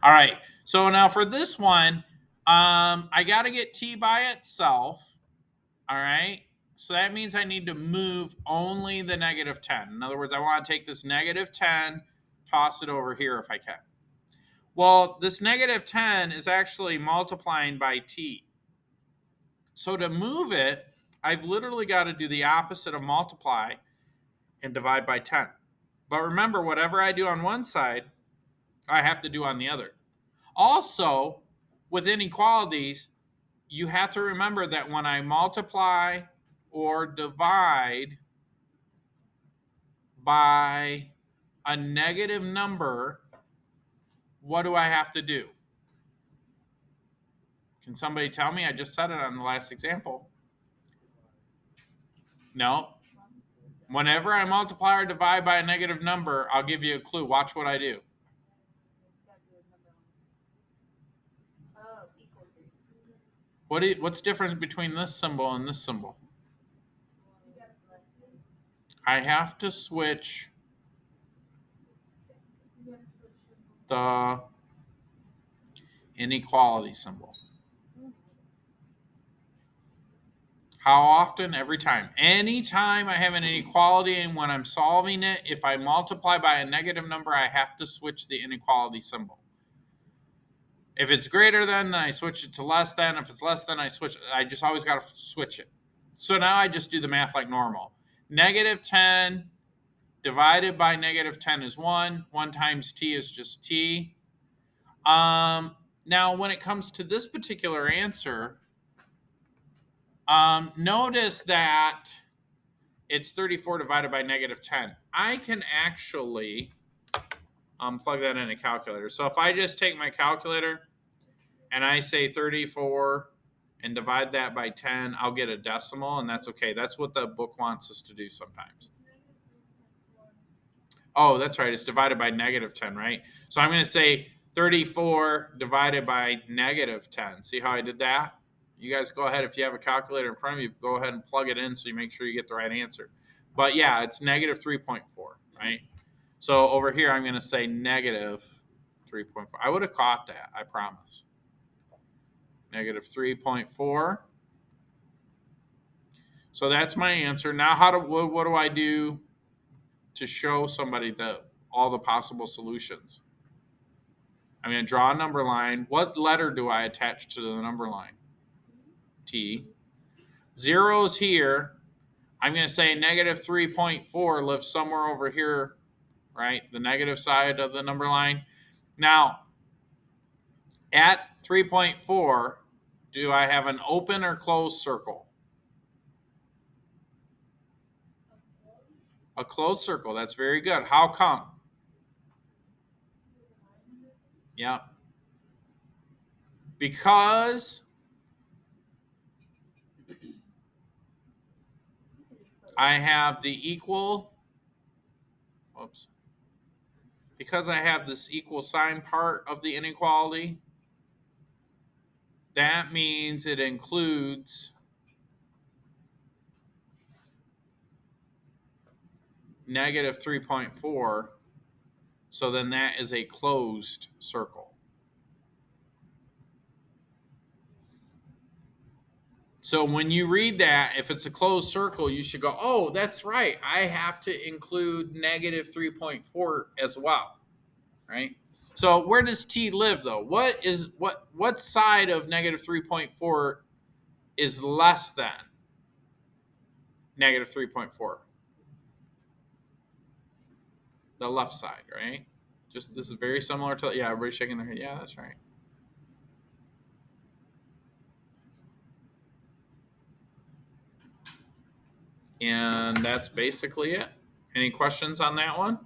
All right. So now for this one, I got to get t by itself. All right. So that means I need to move only the negative 10. In other words, I want to take this negative 10, toss it over here if I can. Well, this negative 10 is actually multiplying by t. So to move it, I've literally got to do the opposite of multiply and divide by 10. But remember, whatever I do on one side, I have to do on the other. Also, with inequalities, you have to remember that when I multiply or divide by a negative number, what do I have to do? Can somebody tell me? I just said it on the last example. No. Whenever I multiply or divide by a negative number, I'll give you a clue. Watch what I do. What's different between this symbol and this symbol? I have to switch the inequality symbol. How often? Every time. Anytime I have an inequality and when I'm solving it, if I multiply by a negative number, I have to switch the inequality symbol. If it's greater than, then I switch it to less than. If it's less than, I switch. I just always got to switch it. So now I just do the math like normal. Negative 10 divided by negative 10 is 1. 1 times t is just t. Now, when it comes to this particular answer, notice that it's 34 divided by negative 10. I can actually plug that in a calculator. So if I just take my calculator and I say 34 and divide that by 10, I'll get a decimal, and that's okay. That's what the book wants us to do sometimes. Oh, that's right. It's divided by negative 10, right? So I'm going to say 34 divided by negative 10. See how I did that? You guys go ahead. If you have a calculator in front of you, go ahead and plug it in so you make sure you get the right answer. But yeah, it's negative 3.4, right? So over here, I'm going to say negative 3.4. I would have caught that, I promise. Negative 3.4. So that's my answer. Now, what do I do to show somebody all the possible solutions? I'm going to draw a number line. What letter do I attach to the number line? T. Zero's here. I'm going to say negative 3.4 lives somewhere over here, right? The negative side of the number line. Now, at 3.4, do I have an open or closed circle? A closed circle. That's very good. How come? Yeah. Because I have the equal, oops. Because I have this equal sign part of the inequality, that means it includes negative 3.4. So then that is a closed circle. So when you read that, if it's a closed circle, you should go, oh, that's right. I have to include negative 3.4 as well, right? So where does t live, though? What side of negative 3.4 is less than negative 3.4? The left side, right? Just this is very similar to, yeah, everybody's shaking their head. Yeah, that's right. And that's basically it. Any questions on that one?